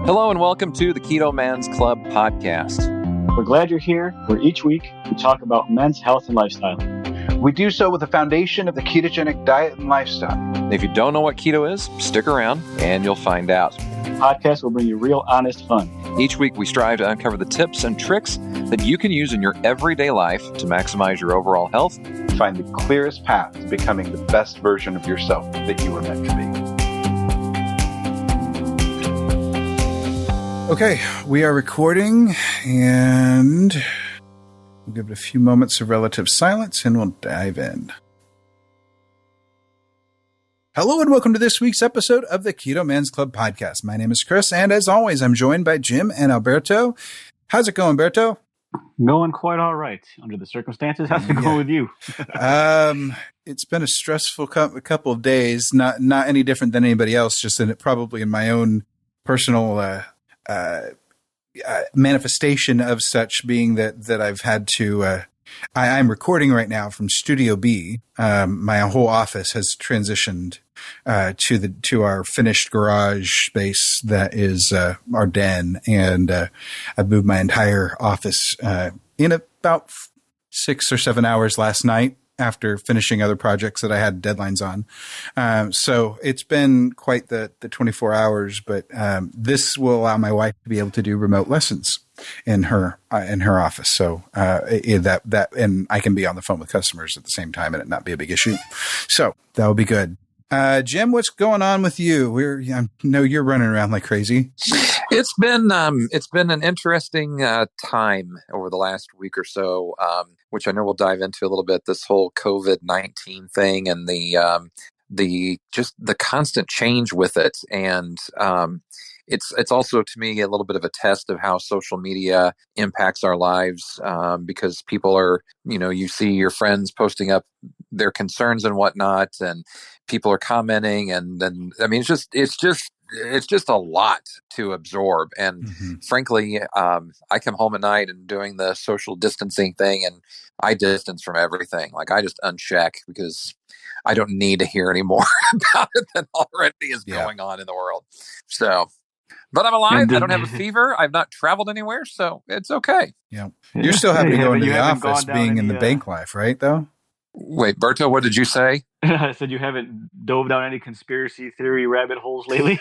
Hello and welcome to the Keto Man's Club podcast. We're glad you're here, where each week we talk about men's health and lifestyle. We do so with the foundation of the ketogenic diet and lifestyle. If you don't know what keto is, stick around and you'll find out. The podcast will bring you real, honest fun. Each week we strive to uncover the tips and tricks that you can use in your everyday life to maximize your overall health. Find the clearest path to becoming the best version of yourself that you were meant to be. Okay, we are recording, and we'll give it a few moments of relative silence, and we'll dive in. Hello, and welcome to this week's episode of the Keto Man's Club podcast. My name is Chris, and as always, I'm joined by Jim and Alberto. How's it going, Alberto? Going quite all right under the circumstances. How's it going with you? It's been a stressful couple of days, not any different than anybody else, just probably in my own personal manifestation of such, being that I've had to, I'm recording right now from Studio B. My whole office has transitioned to our finished garage space that is our den, and I've moved my entire office in about 6 or 7 hours last night, after finishing other projects that I had deadlines on. So it's been quite the 24 hours, but this will allow my wife to be able to do remote lessons in her office. So that and I can be on the phone with customers at the same time and it not be a big issue. So that will be good. Jim, what's going on with you? I know you're running around like crazy. It's been an interesting time over the last week or so, which I know we'll dive into a little bit. This whole COVID-19 thing and the constant change with it, and it's also to me a little bit of a test of how social media impacts our lives, because people are, you see your friends posting up their concerns and whatnot, and people are commenting, and then it's just a lot to absorb. And frankly, I come home at night and doing the social distancing thing, and I distance from everything. Like, I just uncheck because I don't need to hear any more about it than already is going on in the world. So, but I'm alive. I don't have a fever. I've not traveled anywhere, so it's okay. Yeah. You're still having to go into the office, being in the bank life, right, though? Wait, Berto, what did you say? I said you haven't dove down any conspiracy theory rabbit holes lately?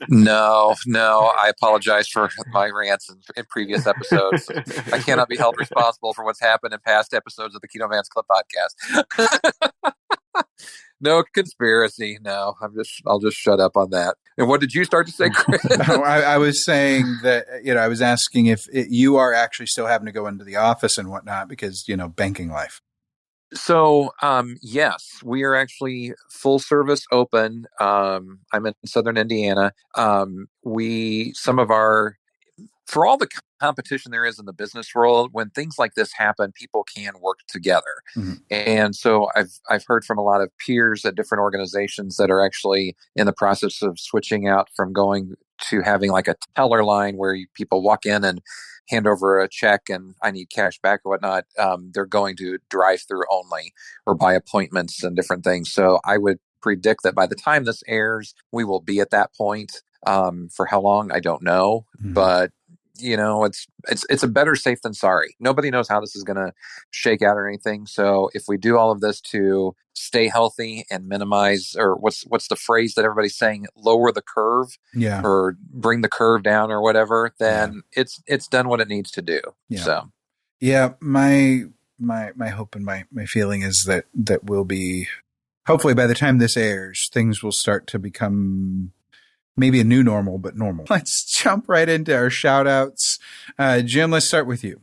No, I apologize for my rants in previous episodes. I cannot be held responsible for what's happened in past episodes of the Keto Man's Club podcast. No conspiracy. No, I'll just shut up on that. And what did you start to say, Chris? No, I was saying that, I was asking if you are actually still having to go into the office and whatnot because, banking life. So, yes, we are actually full service open. I'm in Southern Indiana. For all the competition there is in the business world, when things like this happen, people can work together. Mm-hmm. And so I've heard from a lot of peers at different organizations that are actually in the process of switching out from going to having like a teller line where people walk in and hand over a check and I need cash back or whatnot. They're going to drive through only or by appointments and different things. So I would predict that by the time this airs, we will be at that point. For how long, I don't know, but it's a better safe than sorry. Nobody knows how this is going to shake out or anything. So if we do all of this to stay healthy and minimize, or what's the phrase that everybody's saying, lower the curve, or bring the curve down or whatever, then it's done what it needs to do. Yeah. So, my hope and my feeling is that we'll be, hopefully by the time this airs, things will start to become maybe a new normal, but normal. Let's jump right into our shout outs. Jim, let's start with you.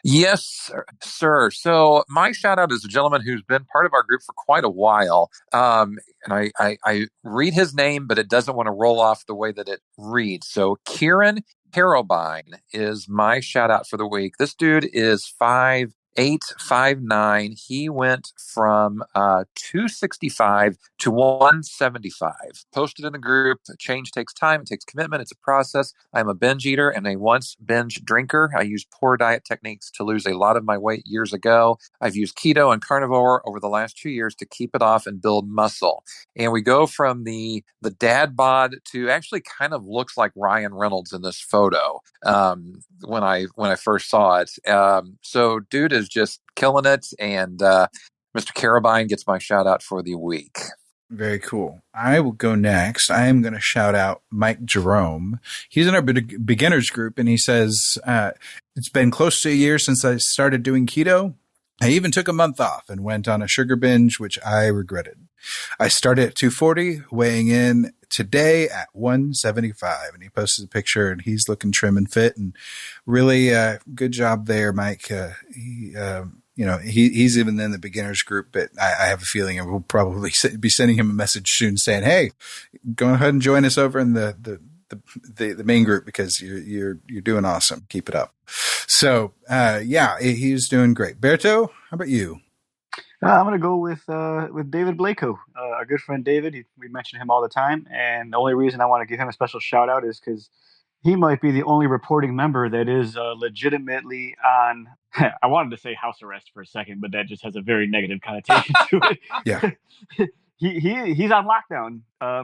Yes, sir. So my shout out is a gentleman who's been part of our group for quite a while. And I read his name, but it doesn't want to roll off the way that it reads. So Kieran Harrowbine is my shout out for the week. This dude is 5'8", 859. He went from 265 to 175. Posted in the group. Change takes time. It takes commitment. It's a process. I'm a binge eater and a once binge drinker. I used poor diet techniques to lose a lot of my weight years ago. I've used keto and carnivore over the last 2 years to keep it off and build muscle. And we go from the dad bod to actually kind of looks like Ryan Reynolds in this photo when I first saw it. So dude is just killing it, and Mr. Carabine gets my shout out for the week. Very cool. I will go next. I am going to shout out Mike Jerome. He's in our beginners group, and he says, it's been close to a year since I started doing keto. I even took a month off and went on a sugar binge, which I regretted. I started at 240, weighing in today at 175. And he posted a picture, and he's looking trim and fit, and really good job there, Mike. He's even in the beginners group, but I have a feeling we'll probably be sending him a message soon saying, hey, go ahead and join us over in the main group, because you're doing awesome. Keep it up. So, he's doing great. Berto, how about you? I'm going to go with David Blako, our good friend David. We mention him all the time, and the only reason I want to give him a special shout out is because he might be the only reporting member that is legitimately on. I wanted to say house arrest for a second, but that just has a very negative connotation to it. Yeah. He's on lockdown.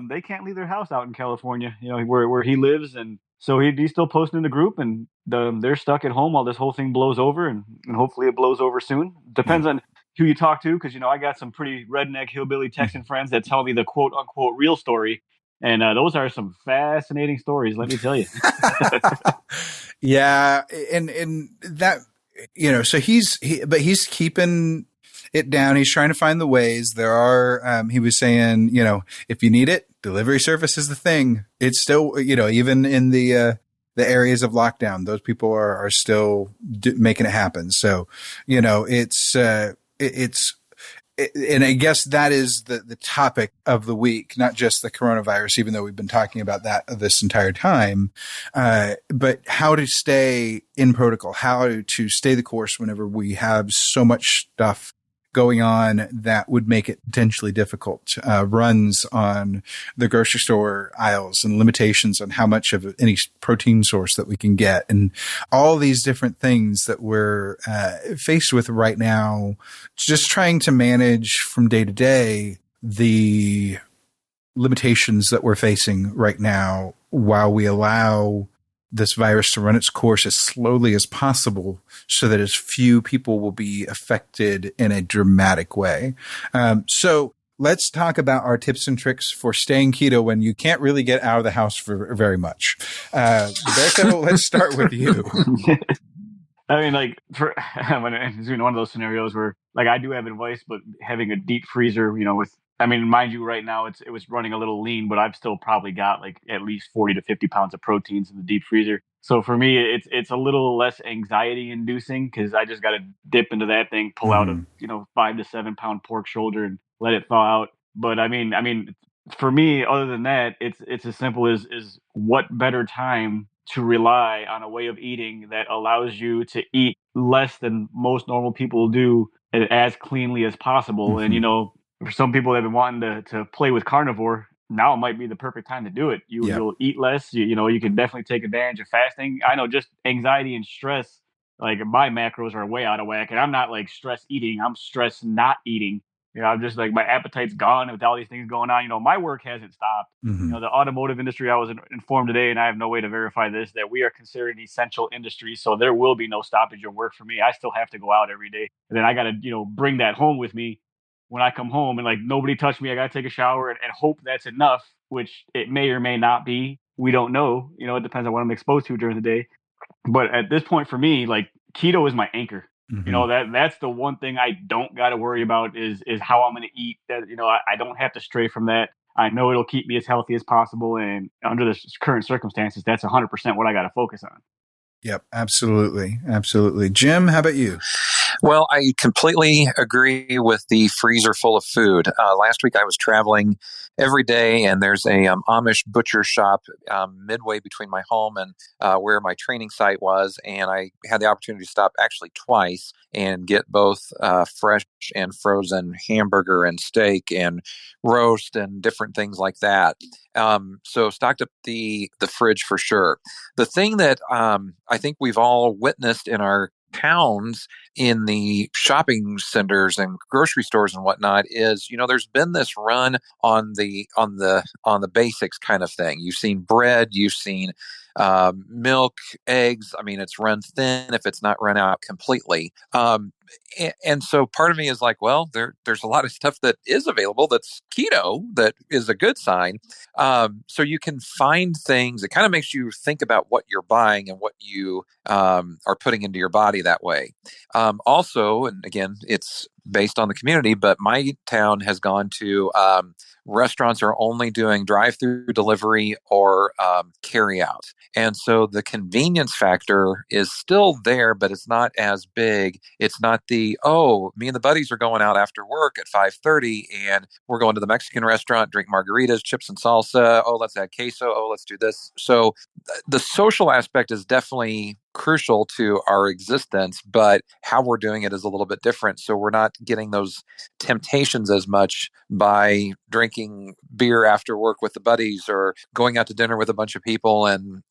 They can't leave their house out in California, where he lives, and so he's still posting in the group, and they're stuck at home while this whole thing blows over, and hopefully it blows over soon. Depends on who you talk to, because I got some pretty redneck hillbilly Texan friends that tell me the quote unquote real story, and those are some fascinating stories, let me tell you. Yeah, and that so he's keeping it down. He's trying to find the ways. There are, he was saying, if you need it, delivery service is the thing. It's still, even in the areas of lockdown, those people are still making it happen. So, and I guess that is the topic of the week, not just the coronavirus, even though we've been talking about that this entire time, but how to stay in protocol, how to stay the course whenever we have so much stuff going on that would make it potentially difficult. Runs on the grocery store aisles and limitations on how much of any protein source that we can get, and all these different things that we're faced with right now, just trying to manage from day to day the limitations that we're facing right now while we allow this virus to run its course as slowly as possible so that as few people will be affected in a dramatic way. So let's talk about our tips and tricks for staying keto when you can't really get out of the house for very much. Becca, let's start with you. I mean, it's one of those scenarios where, I do have advice, but having a deep freezer, mind you, right now it was running a little lean, but I've still probably got at least 40 to 50 pounds of proteins in the deep freezer. So for me, it's a little less anxiety inducing, because I just got to dip into that thing, pull out a 5 to 7 pound pork shoulder and let it thaw out. But I mean, for me, other than that, it's as simple as what better time to rely on a way of eating that allows you to eat less than most normal people do, as cleanly as possible. Mm-hmm. And for some people that have been wanting to play with carnivore, now might be the perfect time to do it. You'll eat less. You can definitely take advantage of fasting. I know just anxiety and stress, my macros are way out of whack, and I'm not stress eating. I'm stress not eating. I'm just my appetite's gone with all these things going on. My work hasn't stopped. Mm-hmm. The automotive industry, I was informed today, and I have no way to verify this, that we are considered an essential industry. So there will be no stoppage of work for me. I still have to go out every day. And then I got to, bring that home with me when I come home, and nobody touched me. I got to take a shower and hope that's enough, which it may or may not be. We don't know. It depends on what I'm exposed to during the day. But at this point for me, keto is my anchor. Mm-hmm. That's the one thing I don't got to worry about is how I'm going to eat. That I don't have to stray from that. I know it'll keep me as healthy as possible, and under the current circumstances, that's 100% what I got to focus on. Yep, absolutely. Jim, how about you? Well, I completely agree with the freezer full of food. Last week I was traveling every day, and there's a Amish butcher shop midway between my home and where my training site was. And I had the opportunity to stop actually twice and get both fresh and frozen hamburger and steak and roast and different things like that. So stocked up the fridge for sure. The thing that I think we've all witnessed in our towns, in the shopping centers and grocery stores and whatnot, is, there's been this run on the basics kind of thing. You've seen bread, you've seen milk, eggs. I mean, it's run thin if it's not run out completely. And so part of me is like, well, there's a lot of stuff that is available that's keto, that is a good sign. So you can find things. It kind of makes you think about what you're buying and what you are putting into your body that way. Also, and again, it's based on the community, but my town has gone to restaurants are only doing drive-through delivery or carry out. And so the convenience factor is still there, but it's not as big. It's not me and the buddies are going out after work at 5:30 and we're going to the Mexican restaurant, drink margaritas, chips and salsa. Oh, let's add queso. Oh, let's do this. So the social aspect is definitely crucial to our existence, but how we're doing it is a little bit different. So we're not getting those temptations as much by drinking beer after work with the buddies or going out to dinner with a bunch of people and,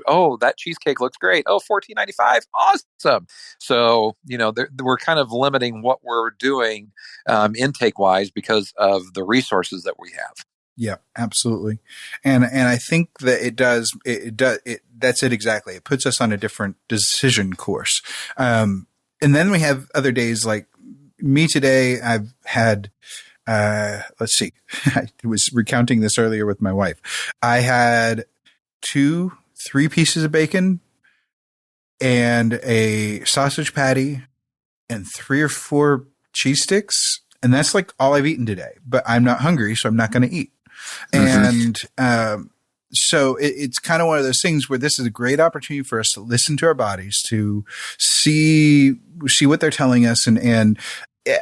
oh, that cheesecake looks great. Oh, $14.95. Awesome. So, we're kind of limiting what we're doing intake wise because of the resources that we have. Yeah, absolutely. And I think that that's it exactly. It puts us on a different decision course. And then we have other days like me today. I've had, let's see, I was recounting this earlier with my wife. I had 3 pieces of bacon and a sausage patty and 3 or 4 cheese sticks. And that's like all I've eaten today, but I'm not hungry, so I'm not going to eat. And so it's kind of one of those things where this is a great opportunity for us to listen to our bodies, to see what they're telling us and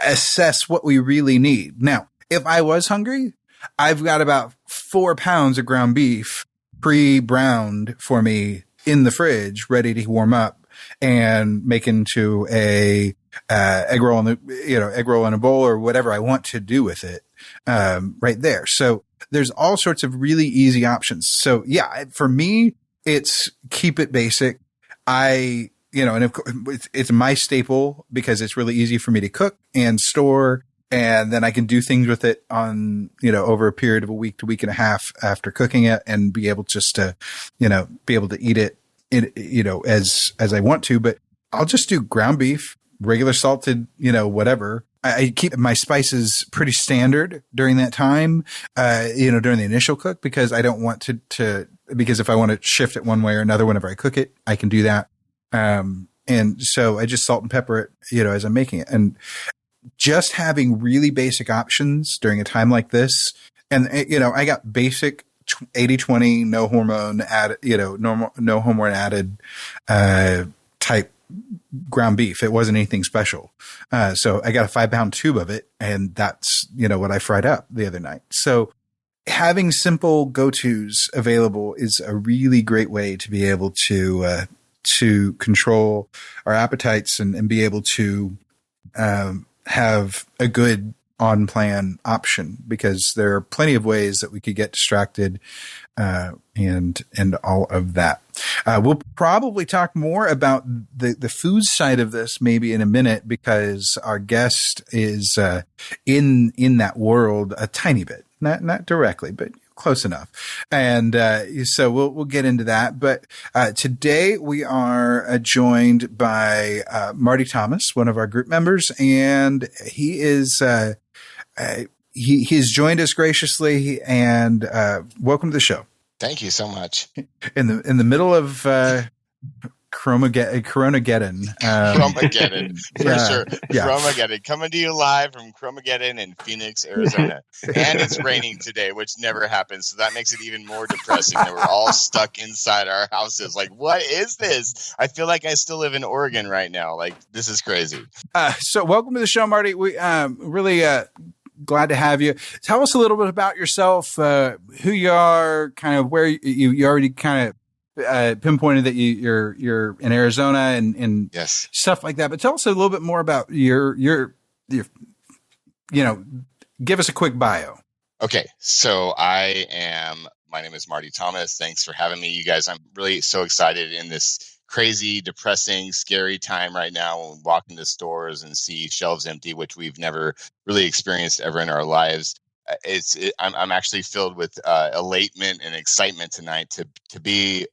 assess what we really need. Now, if I was hungry, I've got about 4 pounds of ground beef pre-browned for me in the fridge, ready to warm up and make into a egg roll in a bowl or whatever I want to do with it. Right there. So there's all sorts of really easy options. So yeah, for me, it's keep it basic. And of course, it's my staple because it's really easy for me to cook and store. And then I can do things with it on, over a period of a week to week and a half after cooking it and be able just to, be able to eat it, as I want to. But I'll just do ground beef, regular salted, whatever. I keep my spices pretty standard during that time, during the initial cook, because I don't want because if I want to shift it one way or another whenever I cook it, I can do that. And so I just salt and pepper it, as I'm making it. And just having really basic options during a time like this. And, I got basic 80-20, no hormone added, no hormone added, type ground beef. It wasn't anything special. So I got a 5-pound tube of it, and that's, what I fried up the other night. So having simple go-tos available is a really great way to be able to control our appetites and be able to, have a good on-plan option, because there are plenty of ways that we could get distracted, and all of that. We'll probably talk more about the food side of this maybe in a minute, because our guest is in that world a tiny bit, not directly, but close enough. And so we'll get into that. But today we are joined by Marty Thomas, one of our group members, and he is he's joined us graciously. And welcome to the show. Thank you so much. In the middle of Chromageddon. Chromageddon, for yeah, sure. yeah. Chromageddon, coming to you live from Chromageddon in Phoenix, Arizona. And it's raining today, which never happens. So that makes it even more depressing that we're all stuck inside our houses. Like, what is this? I feel like I still live in Oregon right now. Like, this is crazy. So welcome to the show, Marty. We really glad to have you. Tell us a little bit about yourself, who you are, kind of where you already kind of pinpointed that you're in Arizona and Yes, stuff like that. But tell us a little bit more about your give us a quick bio. Okay, so my name is Marty Thomas. Thanks for having me, you guys. I'm really so excited in this crazy, depressing, scary time right now when we walk into stores and see shelves empty, which we've never really experienced ever in our lives. I'm actually filled with elatement and excitement tonight to be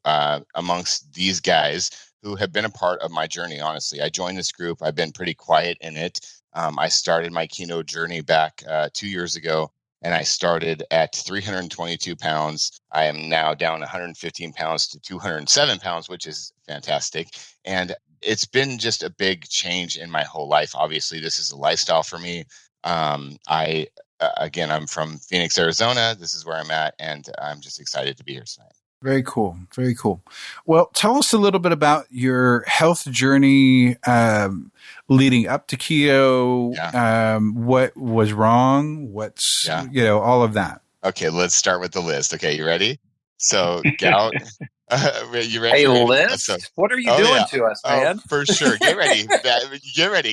amongst these guys who have been a part of my journey. Honestly, I joined this group. I've been pretty quiet in it. I started my keto journey back 2 years ago, and I started at 322 pounds. I am now down 115 pounds to 207 pounds, which is fantastic. And it's been just a big change in my whole life. Obviously, this is a lifestyle for me. Again, I'm from Phoenix, Arizona. This is where I'm at, and I'm just excited to be here tonight. Very cool. Very cool. Well, tell us a little bit about your health journey leading up to keto. Yeah. What was wrong? What's, all of that. Okay, let's start with the list. Okay, you ready? So, gout. You ready? A list? What are you doing to us, man? For sure. Get ready.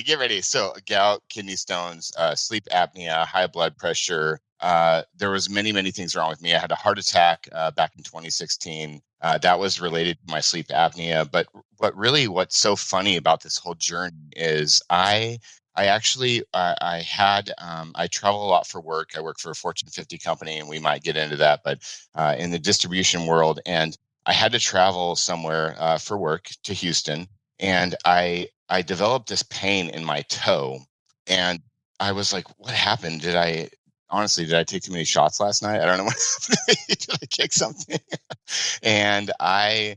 Get ready. So, gout, kidney stones, sleep apnea, high blood pressure. There was many things wrong with me. I had a heart attack back in 2016. That was related to my sleep apnea. But what's so funny about this whole journey is I travel a lot for work. I work for a Fortune 50 company, and we might get into that, but in the distribution world. And I had to travel somewhere for work to Houston, and I developed this pain in my toe, and I was like, "What happened? Did I take too many shots last night? I don't know what happened. Did I kick something?" And I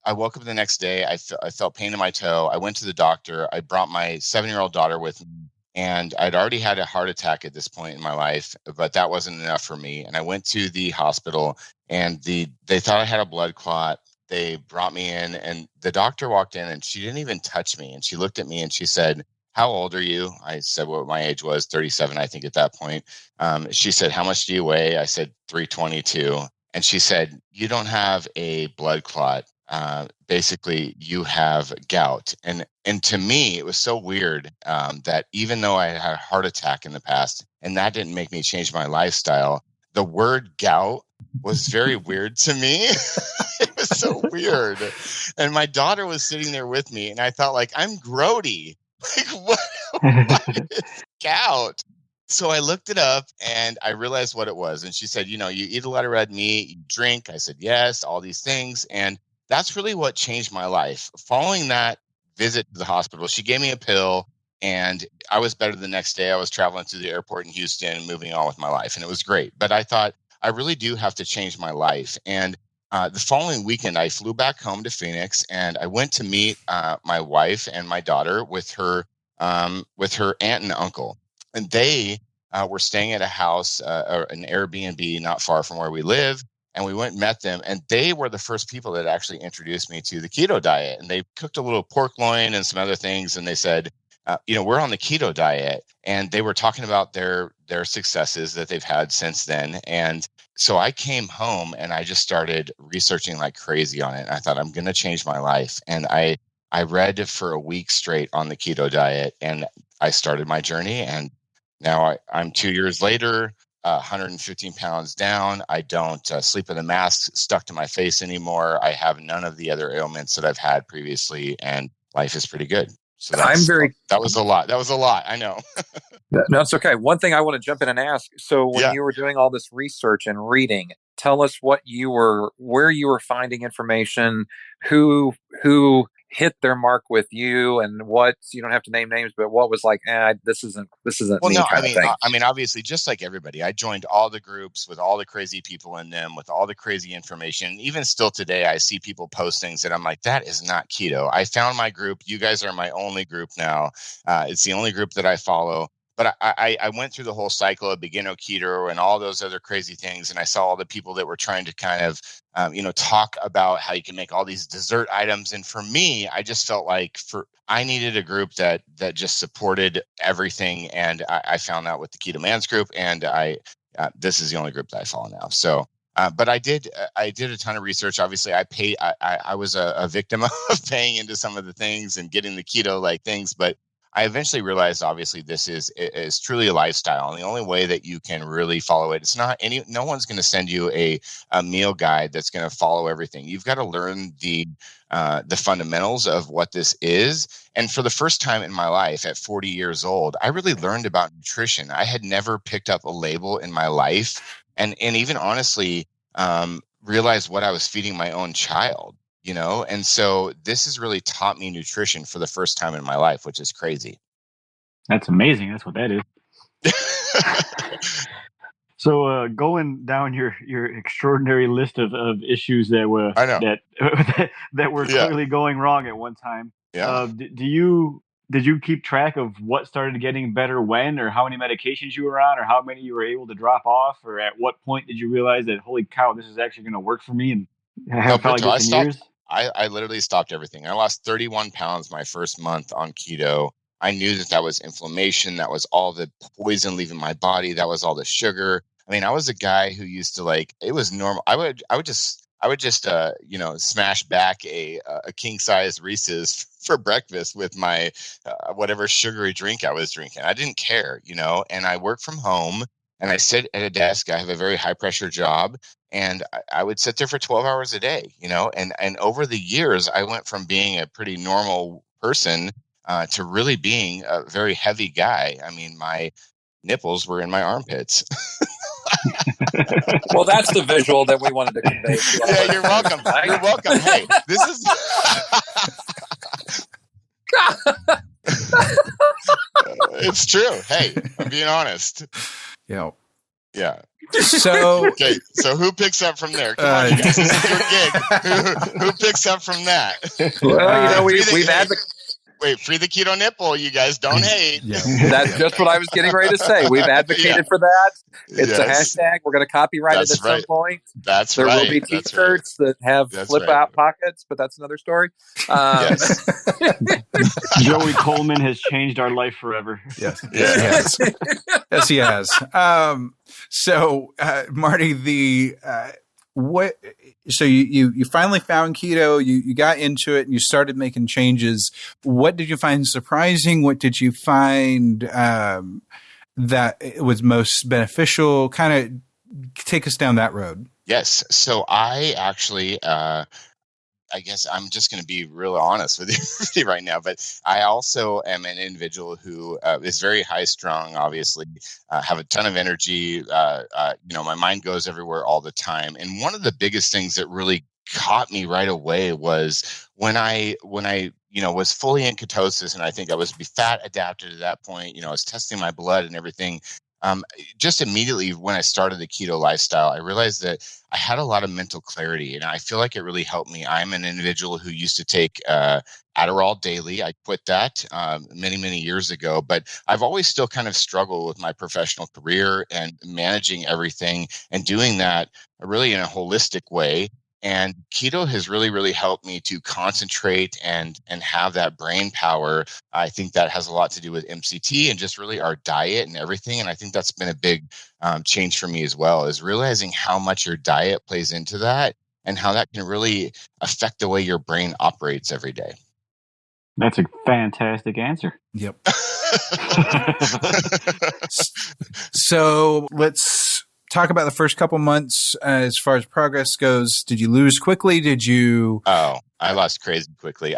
woke up the next day. I felt pain in my toe. I went to the doctor. I brought my 7-year-old daughter with me, and I'd already had a heart attack at this point in my life, but that wasn't enough for me. And I went to the hospital, and they thought I had a blood clot. They brought me in, and the doctor walked in, and she didn't even touch me. And she looked at me and she said, "How old are you?" I said what my age was, 37, I think at that point. She said, "How much do you weigh?" I said 322. And she said, "You don't have a blood clot. Basically, you have gout." And to me, it was so weird that even though I had a heart attack in the past, and that didn't make me change my lifestyle, the word gout was very weird to me. It was so weird. And my daughter was sitting there with me, and I thought, like, I'm grody. Like, what is gout? So I looked it up, and I realized what it was. And she said, "You eat a lot of red meat, you drink." I said, "Yes," all these things. And that's really what changed my life. Following that visit to the hospital, she gave me a pill, and I was better the next day. I was traveling to the airport in Houston and moving on with my life, and it was great. But I thought, I really do have to change my life. And the following weekend, I flew back home to Phoenix, and I went to meet my wife and my daughter with her aunt and uncle. And they were staying at a house, or an Airbnb not far from where we live. And we went and met them, and they were the first people that actually introduced me to the keto diet. And they cooked a little pork loin and some other things, and they said, we're on the keto diet. And they were talking about their successes that they've had since then. And so I came home, and I just started researching like crazy on it. I thought, I'm going to change my life. And I read for a week straight on the keto diet, and I started my journey. And now I'm 2 years later, 115 pounds down. I don't sleep with a mask stuck to my face anymore. I have none of the other ailments that I've had previously, and life is pretty good. So that was a lot. That was a lot. I know. No, it's okay. One thing I want to jump in and ask. So when you were doing all this research and reading, tell us where you were finding information, who hit their mark with you, and what, you don't have to name names, but what was like, this isn't Well, me no, kind of thing. I mean, obviously, just like everybody, I joined all the groups with all the crazy people in them, with all the crazy information. Even still today, I see people post things that I'm like, that is not keto. I found my group. You guys are my only group now. It's the only group that I follow. But I went through the whole cycle of beginner keto and all those other crazy things, and I saw all the people that were trying to kind of, talk about how you can make all these dessert items. And for me, I just felt like I needed a group that just supported everything, and I found that with the Keto Man's group, and this is the only group that I follow now. So. But I did a ton of research. Obviously, I was a victim of paying into some of the things and getting the keto like things, but I eventually realized, obviously, this is truly a lifestyle, and the only way that you can really follow it, no one's going to send you a meal guide that's going to follow everything. You've got to learn the fundamentals of what this is. And for the first time in my life, at 40 years old, I really learned about nutrition. I had never picked up a label in my life, and even honestly, realized what I was feeding my own child. And so this has really taught me nutrition for the first time in my life, which is crazy. That's amazing. That's what that is. So going down your extraordinary list of issues that were that were clearly going wrong at one time. Yeah. Did you keep track of what started getting better when, or how many medications you were on, or how many you were able to drop off, or at what point did you realize that, holy cow, this is actually going to work for me? And I haven't felt like this in years. I literally stopped everything. I lost 31 pounds my first month on keto. I knew that was inflammation. That was all the poison leaving my body. That was all the sugar. I mean, I was a guy who used to it was normal. I would just smash back a king size Reese's for breakfast with my whatever sugary drink I was drinking. I didn't care, and I work from home. And I sit at a desk. I have a very high pressure job, and I would sit there for 12 hours a day, and over the years, I went from being a pretty normal person to really being a very heavy guy. I mean, my nipples were in my armpits. Well, that's the visual that we wanted to convey. Yeah, you're welcome. You're welcome. Hey, this is... It's true. Hey, I'm being honest. Yeah. Yeah. So okay. So who picks up from there? Come on, you guys. This is your gig. Who picks up from that? Well, we've advocated. Wait, free the keto nipple, you guys. Don't hate. Yeah. That's just what I was getting ready to say. We've advocated for that. It's a hashtag. We're going to copyright it at some point. There will be T-shirts that have flip-out pockets, but that's another story. Yes. Joey Coleman has changed our life forever. Yes. Yes, he has. So, Marty, so you finally found keto, you got into it and you started making changes. What did you find surprising? What did you find that it was most beneficial? Kind of take us down that road. Yes. So I actually, I guess I'm just going to be real honest with you right now, but I also am an individual who is very high strung, obviously, have a ton of energy. My mind goes everywhere all the time. And one of the biggest things that really caught me right away was when I was fully in ketosis, and I think I was fat adapted at that point. I was testing my blood and everything. Just immediately when I started the keto lifestyle, I realized that I had a lot of mental clarity, and I feel like it really helped me. I'm an individual who used to take Adderall daily. I quit that many, many years ago, but I've always still kind of struggled with my professional career and managing everything and doing that really in a holistic way. And keto has really, really helped me to concentrate and have that brain power. I think that has a lot to do with MCT and just really our diet and everything. And I think that's been a big change for me as well, is realizing how much your diet plays into that and how that can really affect the way your brain operates every day. That's a fantastic answer. Yep. So let's talk about the first couple months as far as progress goes. Did you lose quickly? Did you? Oh, I lost crazy quickly.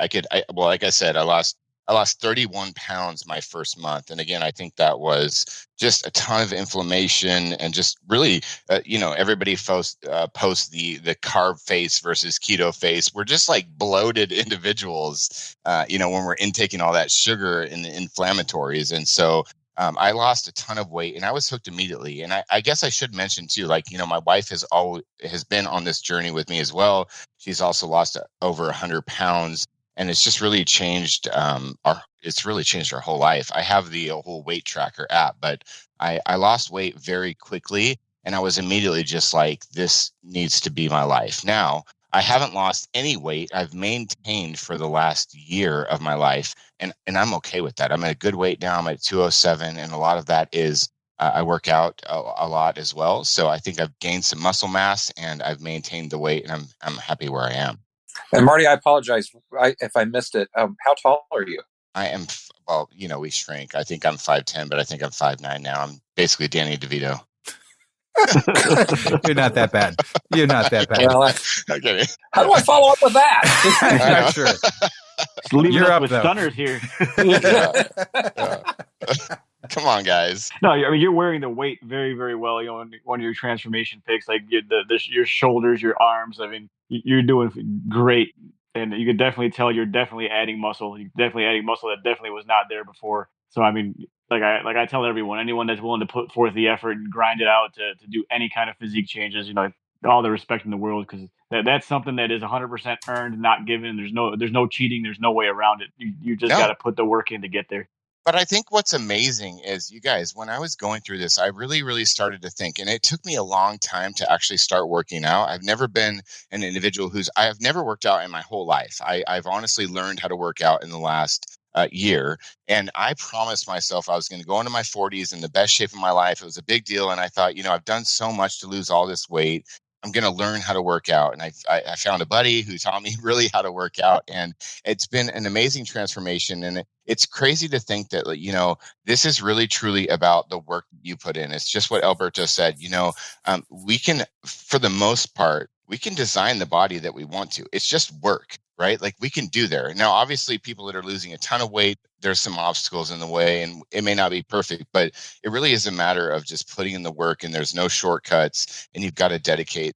Like I said, I lost I lost 31 pounds my first month. And again, I think that was just a ton of inflammation and just really, everybody posts the carb face versus keto face. We're just like bloated individuals, when we're intaking all that sugar and the inflammatories. And so I lost a ton of weight and I was hooked immediately. And I guess I should mention too, my wife has been on this journey with me as well. She's also lost over 100 pounds. And it's just really changed our whole life. I have the whole weight tracker app, but I lost weight very quickly. And I was immediately just like, this needs to be my life. Now, I haven't lost any weight. I've maintained for the last year of my life. And I'm okay with that. I'm at a good weight now. I'm at 207. And a lot of that is I work out a lot as well. So I think I've gained some muscle mass and I've maintained the weight and I'm happy where I am. And Marty, I apologize if I missed it. How tall are you? I am, we shrink. I think I'm 5'10", but I think I'm 5'9" now. I'm basically Danny DeVito. You're not that bad. You're not that bad. Well, Okay. How do I follow up with that? I'm not sure. Just leaving You're us up, with though. stunners here. Yeah. Come on, guys. No, I mean, you're wearing the weight very, very well. On one of your transformation pics, like your shoulders, your arms. I mean, you're doing great, and you can definitely tell you're definitely adding muscle. You're definitely adding muscle that definitely was not there before. So I mean, like I tell anyone that's willing to put forth the effort and grind it out to do any kind of physique changes, all the respect in the world, because that's something that is 100% earned, not given. There's no cheating. There's no way around it. You just got to put the work in to get there. But I think what's amazing is, you guys, when I was going through this, I really, really started to think, and it took me a long time to actually start working out. I've never been an individual I have never worked out in my whole life. I've honestly learned how to work out in the last year. And I promised myself I was going to go into my 40s in the best shape of my life. It was a big deal. And I thought, I've done so much to lose all this weight. I'm going to learn how to work out. And I found a buddy who taught me really how to work out. And it's been an amazing transformation. And it's crazy to think that, this is really, truly about the work you put in. It's just what Alberto said. We can, for the most part, we can design the body that we want to. It's just work, right? Like we can do there. Now, obviously, people that are losing a ton of weight, there's some obstacles in the way and it may not be perfect, but it really is a matter of just putting in the work and there's no shortcuts and you've got to dedicate,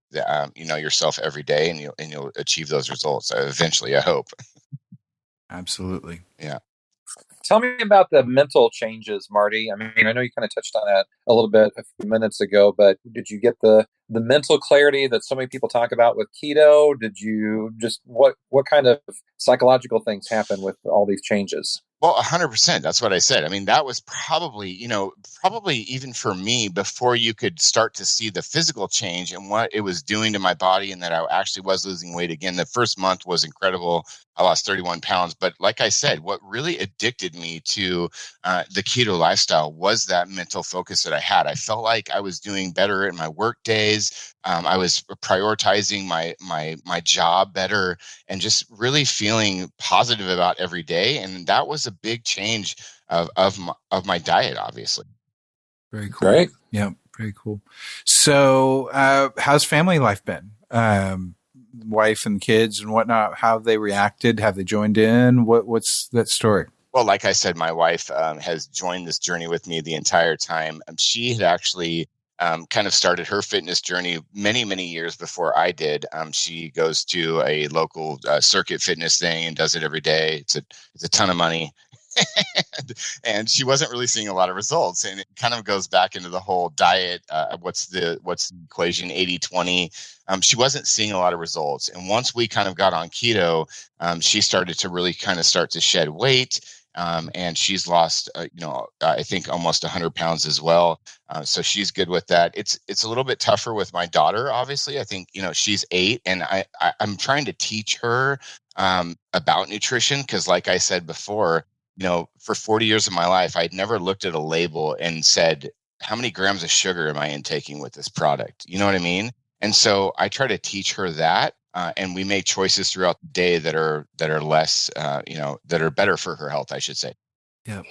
yourself every day and you'll achieve those results eventually, I hope. Absolutely. Yeah. Tell me about the mental changes, Marty. I mean, I know you kind of touched on that a little bit a few minutes ago, but did you get the mental clarity that so many people talk about with keto? Did you just, what kind of psychological things happen with all these changes? Well, 100%. That's what I said. I mean, that was probably even for me before you could start to see the physical change and what it was doing to my body and that I actually was losing weight again. The first month was incredible. I lost 31 pounds. But like I said, what really addicted me to the keto lifestyle was that mental focus that I had. I felt like I was doing better in my work days. I was prioritizing my job better and just really feeling positive about every day. And that was a big change of my diet, obviously. Very cool. Great. Yeah, very cool. So how's family life been? Wife and kids and whatnot, how have they reacted? Have they joined in? What's that story? Well, like I said, my wife has joined this journey with me the entire time. She had actually kind of started her fitness journey many, many years before I did. She goes to a local circuit fitness thing and does it every day. It's a ton of money. And she wasn't really seeing a lot of results. And it kind of goes back into the whole diet. What's the equation 80-20? She wasn't seeing a lot of results. And once we kind of got on keto, she started to really kind of start to shed weight. And she's lost, I think almost 100 pounds as well. So she's good with that. It's a little bit tougher with my daughter. Obviously, I think, she's 8 and I'm trying to teach her, about nutrition. Cause like I said before, for 40 years of my life, I'd never looked at a label and said, how many grams of sugar am I intaking with this product? You know what I mean? And so I try to teach her that. And we make choices throughout the day that are less, that are better for her health, I should say. Yeah.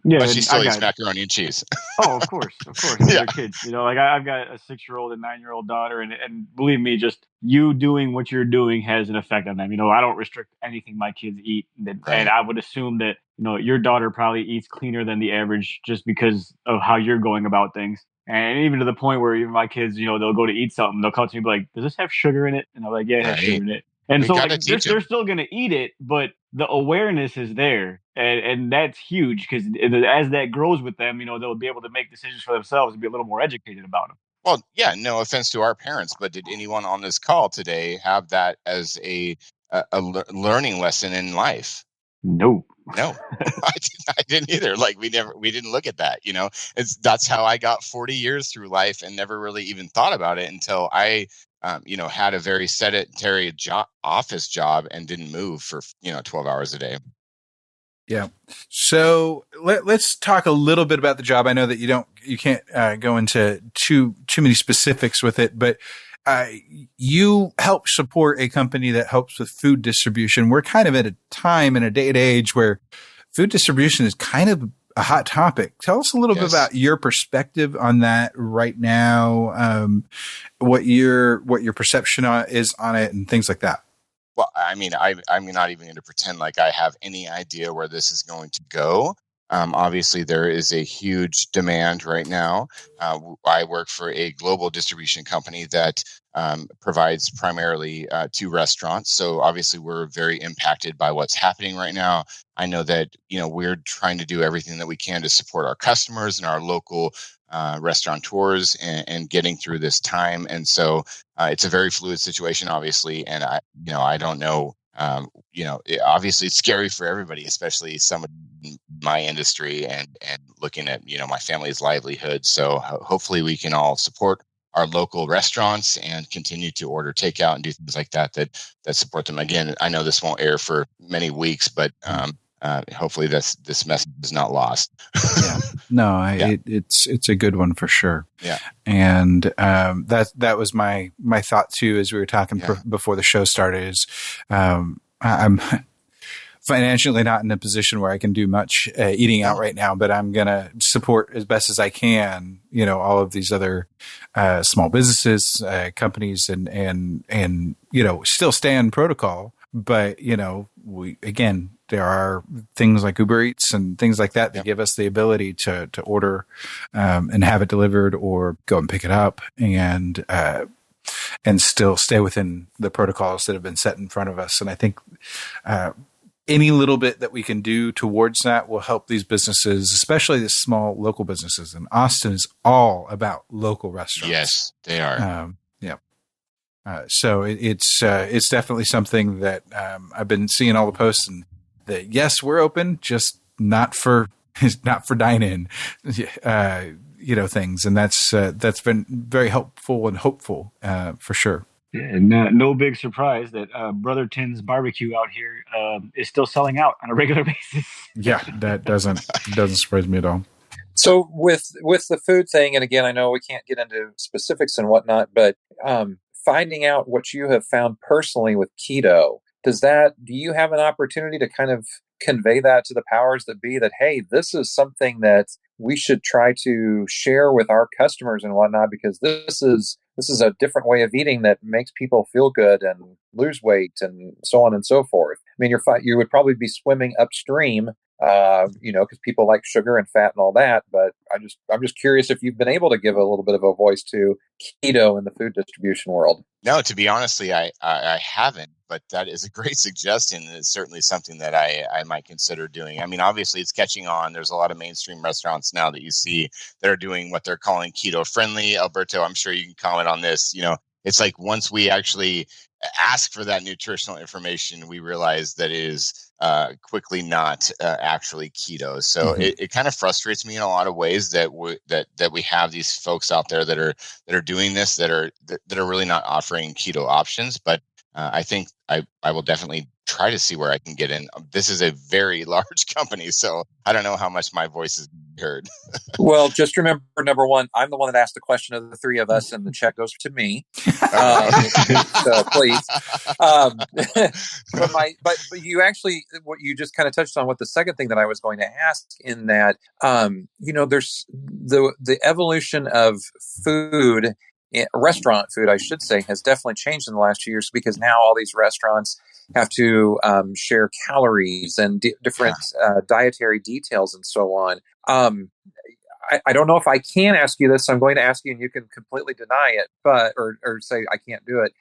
Yeah, But she and still eats macaroni and cheese. oh, of course. I mean, Yeah. they're kids. Like I've got a 6-year-old and 9-year-old daughter, and believe me, just you doing what you're doing has an effect on them. I don't restrict anything my kids eat, and Right. I would assume that your daughter probably eats cleaner than the average just because of how you're going about things. And even to the point where even my kids, they'll go to eat something, they'll come to me and be like, "Does this have sugar in it?" And I'm like, "Yeah, it has sugar Right. in it." And We so got to like they're teach they're them. still gonna eat it, but the awareness is there, and that's huge because as that grows with them, they'll be able to make decisions for themselves and be a little more educated about them. Well, yeah, no offense to our parents, but did anyone on this call today have that as a learning lesson in life? No. No, I didn't either. Like we didn't look at that. That's how I got 40 years through life and never really even thought about it until I, had a very sedentary office job and didn't move for 12 hours a day. Yeah. So let's talk a little bit about the job. I know that you can't go into too many specifics with it, but you help support a company that helps with food distribution. We're kind of at a time in a day and age where food distribution is kind of a hot topic. Tell us a little bit about your perspective on that right now. What your perception is on it and things like that. Well, I mean, I'm not even going to pretend like I have any idea where this is going to go. Obviously, there is a huge demand right now. I work for a global distribution company that provides primarily to restaurants. So obviously, we're very impacted by what's happening right now. I know that we're trying to do everything that we can to support our customers and our local restaurateurs and getting through this time. And so it's a very fluid situation, obviously. And I don't know. Obviously it's scary for everybody, especially someone in my industry and looking at, my family's livelihood. So hopefully we can all support our local restaurants and continue to order takeout and do things like that support them. Again, I know this won't air for many weeks, but hopefully this message is not lost. Yeah. No, it's a good one for sure. Yeah. And that was my thought too, as we were talking before the show started, is I'm financially not in a position where I can do much eating out right now, but I'm going to support as best as I can, all of these other small businesses, companies and still stay in protocol. But, there are things like Uber Eats and things like that give us the ability to order and have it delivered or go and pick it up and still stay within the protocols that have been set in front of us. And I think any little bit that we can do towards that will help these businesses, especially the small local businesses. And Austin is all about local restaurants. Yes, they are. So it's definitely something that I've been seeing all the posts, and that yes, we're open, just not for dine-in, things, and that's been very helpful and hopeful for sure. And no big surprise that Brother Tin's barbecue out here is still selling out on a regular basis. Yeah, that doesn't surprise me at all. So with the food thing, and again, I know we can't get into specifics and whatnot, but finding out what you have found personally with keto, do you have an opportunity to kind of convey that to the powers that be, that, hey, this is something that we should try to share with our customers and whatnot, because this is a different way of eating that makes people feel good and lose weight and so on and so forth. I mean, you would probably be swimming upstream, because people like sugar and fat and all that. But I'm just curious if you've been able to give a little bit of a voice to keto in the food distribution world. No, to be honestly, I haven't, but that is a great suggestion. And it's certainly something that I might consider doing. I mean, obviously it's catching on. There's a lot of mainstream restaurants now that you see that are doing what they're calling keto friendly. Alberto, I'm sure you can comment on this. It's like once we actually ask for that nutritional information, we realize that it is quickly not actually keto. So it kind of frustrates me in a lot of ways that we have these folks out there that are doing this, that are really not offering keto options. But I think I will definitely try to see where I can get in. This is a very large company, so I don't know how much my voice is heard. Well, just remember, number one, I'm the one that asked the question of the three of us, and the check goes to me. So please. But you actually, what you just kind of touched on, what the second thing that I was going to ask, in that, there's the evolution of food. Restaurant food, I should say, has definitely changed in the last 2 years, because now all these restaurants have to share calories and different dietary details and so on. I don't know if I can ask you this, so I'm going to ask you, and you can completely deny it, but or say I can't do it.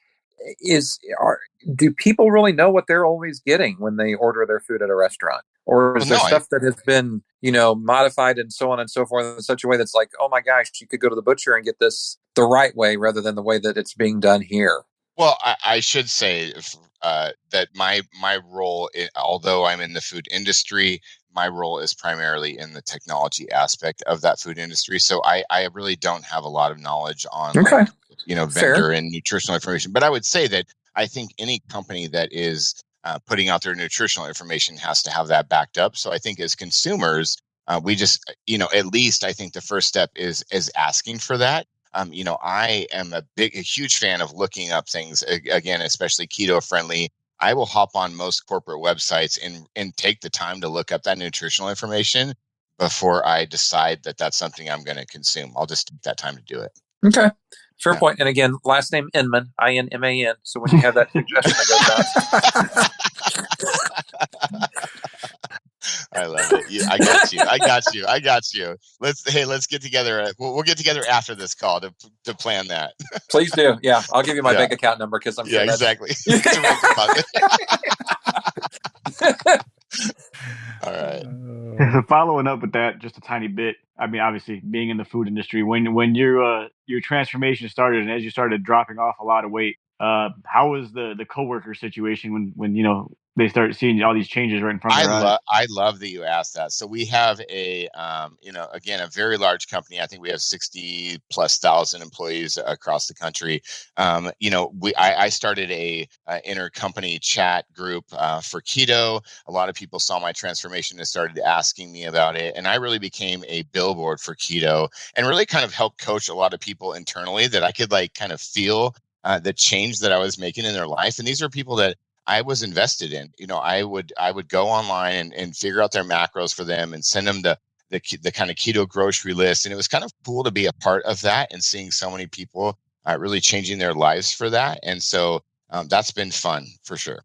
Do people really know what they're always getting when they order their food at a restaurant, or is there stuff that has been modified and so on and so forth in such a way that's like, oh my gosh, you could go to the butcher and get this the right way rather than the way that it's being done here? Well, I should say that my role, although I'm in the food industry, my role is primarily in the technology aspect of that food industry. So I really don't have a lot of knowledge on vendor and nutritional information. But I would say that I think any company that is putting out their nutritional information has to have that backed up. So I think as consumers, we just, at least I think the first step is asking for that. I am a huge fan of looking up things, again, especially keto friendly. I will hop on most corporate websites and take the time to look up that nutritional information before I decide that that's something I'm going to consume. I'll just take that time to do it. Okay. Fair point. And again, last name Inman, Inman. So when you have that suggestion that goes out. I love it. I got you. Let's get together. We'll get together after this call to plan that. Please do. Yeah. I'll give you my bank account number, because I'm sure exactly. All right. So following up with that just a tiny bit, I mean, obviously being in the food industry, when your transformation started and as you started dropping off a lot of weight, how was the coworker situation when they start seeing all these changes right in front of their eyes? I love that you asked that. So we have again, a very large company. I think we have 60,000+ employees across the country. I started a intercompany chat group for keto. A lot of people saw my transformation and started asking me about it. And I really became a billboard for keto and really kind of helped coach a lot of people internally that I could kind of feel the change that I was making in their life. And these are people that I was invested in. I would go online and figure out their macros for them and send them the kind of keto grocery list. And it was kind of cool to be a part of that and seeing so many people really changing their lives for that. And so that's been fun for sure.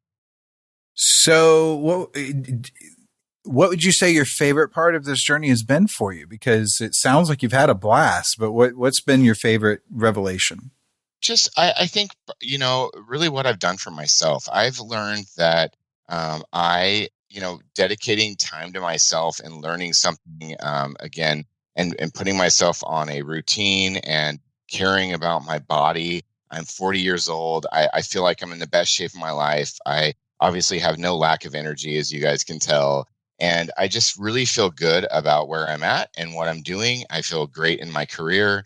So what would you say your favorite part of this journey has been for you? Because it sounds like you've had a blast, but what's been your favorite revelation? Just, I think, really what I've done for myself. I've learned that dedicating time to myself and learning something again, and putting myself on a routine and caring about my body. I'm 40 years old. I feel like I'm in the best shape of my life. I obviously have no lack of energy, as you guys can tell. And I just really feel good about where I'm at and what I'm doing. I feel great in my career,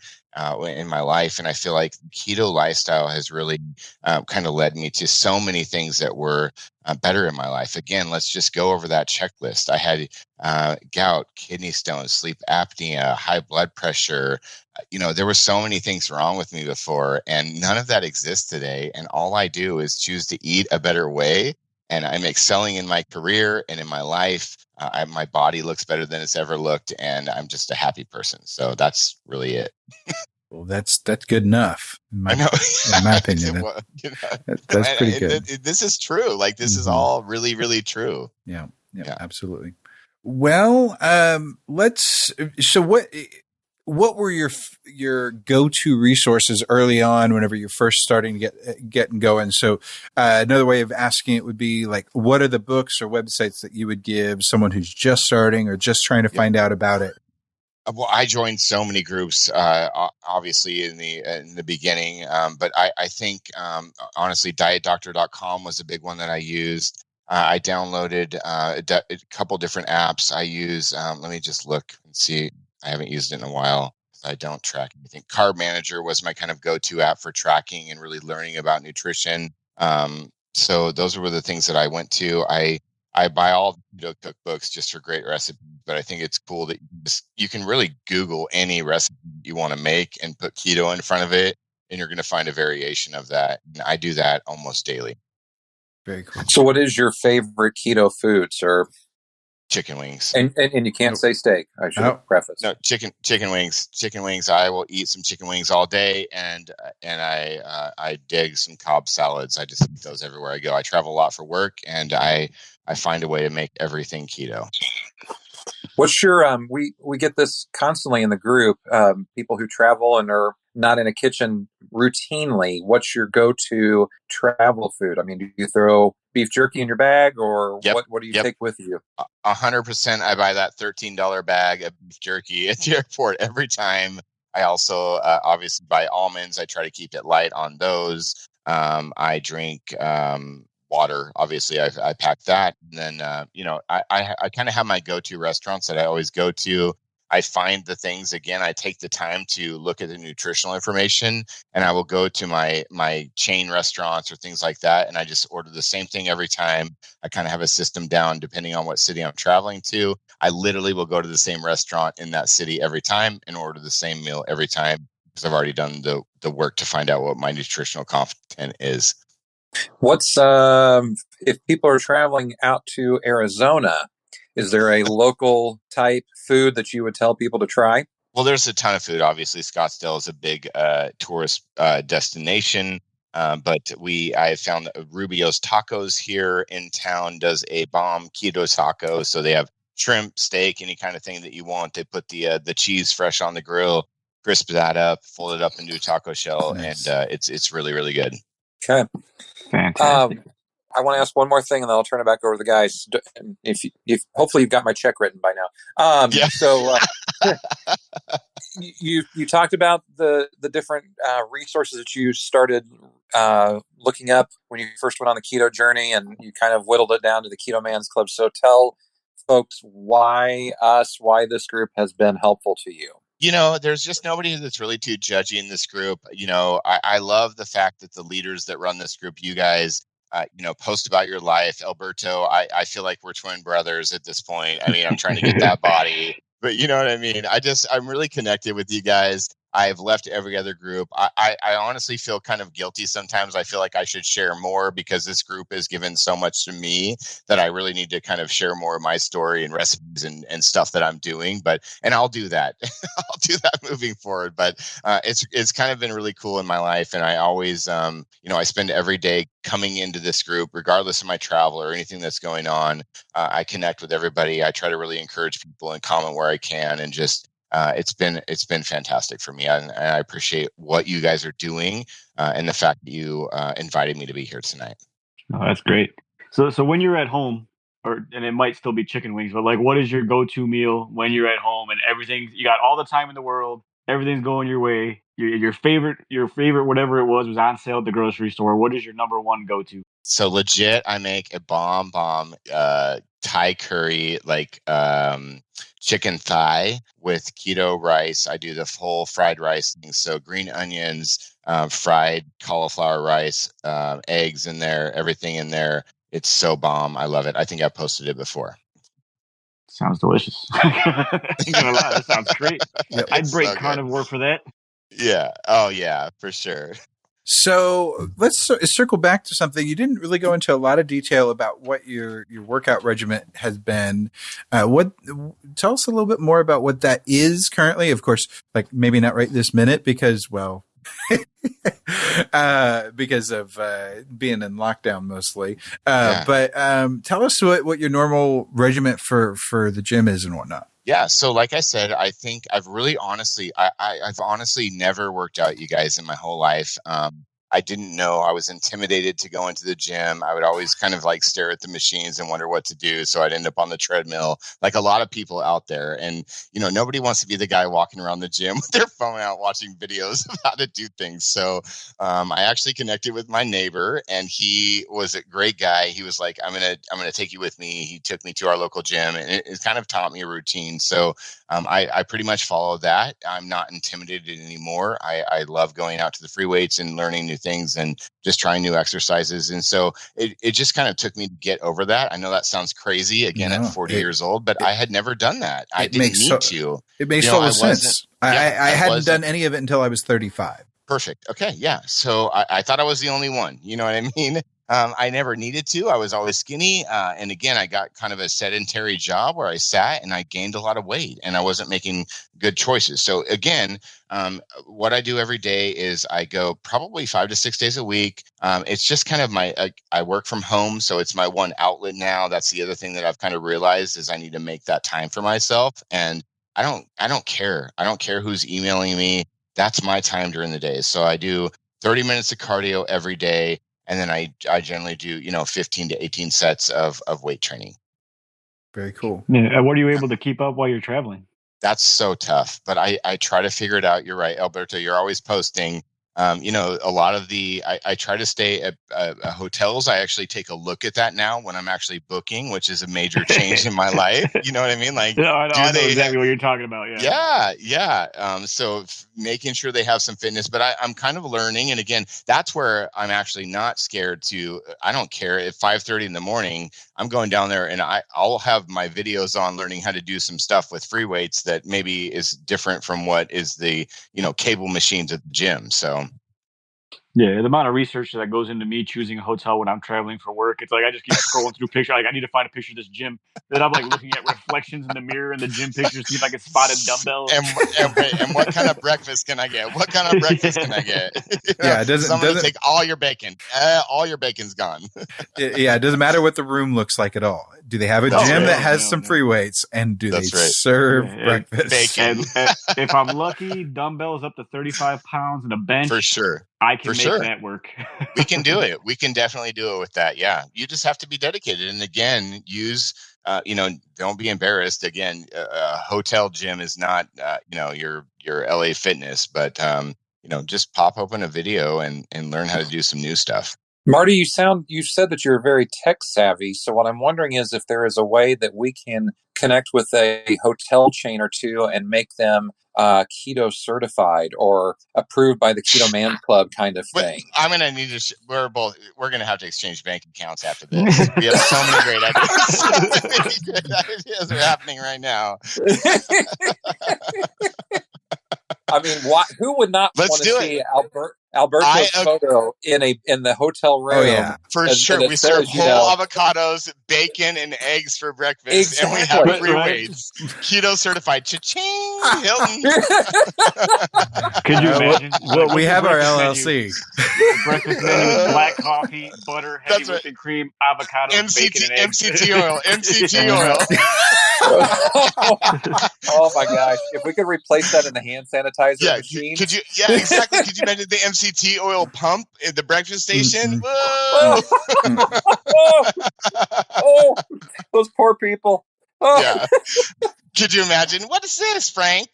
in my life. And I feel like the keto lifestyle has really kind of led me to so many things that were better in my life. Again, let's just go over that checklist. I had gout, kidney stones, sleep apnea, high blood pressure. There were so many things wrong with me before, and none of that exists today. And all I do is choose to eat a better way. And I'm excelling in my career and in my life. My body looks better than it's ever looked, and I'm just a happy person. So that's really it. Well, that's good enough. In my opinion, that's pretty good. This is true. This is all really, really true. Yeah, absolutely. Well, what were your go-to resources early on whenever you're first starting to getting going? So another way of asking it would be what are the books or websites that you would give someone who's just starting or just trying to find out about it? Well, I joined so many groups, obviously in the beginning, but I think honestly, dietdoctor.com was a big one that I used. I downloaded a couple different apps. I use. Let me just look and see. I haven't used it in a while. I don't track anything. Carb Manager was my kind of go-to app for tracking and really learning about nutrition. So those were the things that I went to. I buy all the keto cookbooks just for great recipes. but I think it's cool that you can really Google any recipe you want to make and put keto in front of it, and you're going to find a variation of that. And I do that almost daily. Very cool. So what is your favorite keto food, sir? Chicken wings. And you can't say steak. I should preface. No, chicken wings. Chicken wings. I will eat some chicken wings all day, and I dig some Cobb salads. I just eat those everywhere I go. I travel a lot for work, and I find a way to make everything keto. What's your we get this constantly in the group, people who travel and are not in a kitchen routinely. What's your go-to travel food? I mean, do you throw beef jerky in your bag, or what do you take with you? 100%. I buy that $13 bag of beef jerky at the airport every time. I also obviously buy almonds. I try to keep it light on those. I drink water. Obviously, I pack that. And then, I kind of have my go-to restaurants that I always go to. I find the things, again, I take the time to look at the nutritional information, and I will go to my chain restaurants or things like that, and I just order the same thing every time. I kind of have a system down depending on what city I'm traveling to. I literally will go to the same restaurant in that city every time and order the same meal every time, because I've already done the work to find out what my nutritional content is. What's if people are traveling out to Arizona, is there a local type food that you would tell people to try? Well, there's a ton of food. Obviously, Scottsdale is a big tourist destination. But I found that Rubio's Tacos here in town does a bomb keto taco. So they have shrimp, steak, any kind of thing that you want. They put the cheese fresh on the grill, crisp that up, fold it up into a taco shell, nice. And it's really, really good. Okay. Fantastic. I want to ask one more thing, and then I'll turn it back over to the guys. If hopefully you've got my check written by now. Yeah. So you talked about the different resources that you started looking up when you first went on the keto journey, and you kind of whittled it down to the Keto Man's Club. So tell folks why this group has been helpful to you. There's just nobody that's really too judgy in this group. I love the fact that the leaders that run this group, you guys, post about your life. Alberto, I feel like we're twin brothers at this point. I mean, I'm trying to get that body, but you know what I mean? I'm really connected with you guys. I've left every other group. I honestly feel kind of guilty sometimes. I feel like I should share more because this group has given so much to me that I really need to kind of share more of my story and recipes and stuff that I'm doing. And I'll do that. I'll do that moving forward. But it's kind of been really cool in my life. And I always, I spend every day coming into this group, regardless of my travel or anything that's going on. I connect with everybody. I try to really encourage people and comment where I can, and just it's been fantastic for me, and I appreciate what you guys are doing and the fact that you invited me to be here tonight. Oh, that's great. So when you're at home, and it might still be chicken wings, but like, what is your go-to meal when you're at home and everything? You got all the time in the world, everything's going your way. Your favorite whatever it was on sale at the grocery store. What is your number one go-to? So legit, I make a bomb Thai curry, like chicken thigh with keto rice. I do the whole fried rice thing. So green onions, fried cauliflower rice, eggs in there, everything in there. It's so bomb. I love it. I think I posted it before. Sounds delicious. That sounds great. Yep. I'd break so carnivore for that. Yeah. Oh, yeah, for sure. So let's circle back to something. You didn't really go into a lot of detail about what your workout regimen has been. Tell us a little bit more about what that is currently. Of course, like maybe not right this minute because of being in lockdown mostly. But tell us what your normal regimen for the gym is and whatnot. Yeah. So like I said, I think I've really honestly, I've honestly never worked out, you guys, in my whole life. I didn't know. I was intimidated to go into the gym. I would always kind of like stare at the machines and wonder what to do. So I'd end up on the treadmill, like a lot of people out there. And, nobody wants to be the guy walking around the gym with their phone out watching videos of how to do things. So I actually connected with my neighbor, and he was a great guy. He was like, I'm going to take you with me. He took me to our local gym, and it kind of taught me a routine. So I pretty much follow that. I'm not intimidated anymore. I love going out to the free weights and learning new things and just trying new exercises. And so it just kind of took me to get over that. I know that sounds crazy again at 40 years old, but I had never done that. I didn't need to. It makes total sense. I hadn't done any of it until I was 35. Perfect. Okay. Yeah. So I thought I was the only one. You know what I mean? I never needed to. I was always skinny. And again, I got kind of a sedentary job where I sat and I gained a lot of weight and I wasn't making good choices. So again, what I do every day is I go probably 5 to 6 days a week. It's just kind of I work from home. So it's my one outlet now. That's the other thing that I've kind of realized is I need to make that time for myself. And I don't care. I don't care who's emailing me. That's my time during the day. So I do 30 minutes of cardio every day. And then I generally do, 15 to 18 sets of weight training. Very cool. Yeah. What are you able to keep up while you're traveling? That's so tough, but I try to figure it out. You're right, Alberto. You're always posting. A lot of I try to stay at hotels. I actually take a look at that now when I'm actually booking, which is a major change in my life. You know what I mean? Like, I know exactly what you're talking about. Yeah. So making sure they have some fitness, but I'm kind of learning. And again, that's where I'm actually not scared to. I don't care at 5:30 in the morning. I'm going down there and I'll have my videos on learning how to do some stuff with free weights that maybe is different from what is the cable machines at the gym. So. Yeah, the amount of research that goes into me choosing a hotel when I'm traveling for work, it's like I just keep scrolling through pictures. Like I need to find a picture of this gym. Then I'm like looking at reflections in the mirror in the gym pictures, see if I can spot a dumbbell. And what kind of breakfast can I get? What kind of breakfast can I get? Yeah, it doesn't. I'm going to take all your bacon. All your bacon's gone. It doesn't matter what the room looks like at all. Do they have a gym that has some free weights, and do they serve breakfast? And if I'm lucky, dumbbells up to 35 pounds and a bench. For sure. I can make that work. We can do it. We can definitely do it with that. Yeah. You just have to be dedicated. And again, use, don't be embarrassed. Again, a hotel gym is not, your LA Fitness, but, just pop open a video and learn how to do some new stuff. Marty, you said that you're very tech savvy. So what I'm wondering is if there is a way that we can connect with a hotel chain or two and make them keto certified or approved by the Keto Man Club kind of thing. I'm going to need to, we're going to have to exchange bank accounts after this. We have so many great ideas. So many great ideas are happening right now. I mean, who would not want to see Alberto's photo in the hotel room? Oh yeah, for sure. We serve whole avocados, bacon, and eggs for breakfast, and we have free weights. Keto certified. Cha-ching, Hilton. Could you imagine? We have our LLC. Breakfast menu is black coffee, butter, heavy whipping cream, avocado, bacon, and eggs. MCT oil. Oh my gosh! If we could replace that in the hand sanitizer machine, could you? Yeah, exactly. Could you imagine the MCT oil pump at the breakfast station? Whoa! Oh, those poor people. Oh. Yeah. Could you imagine? What is this, Frank?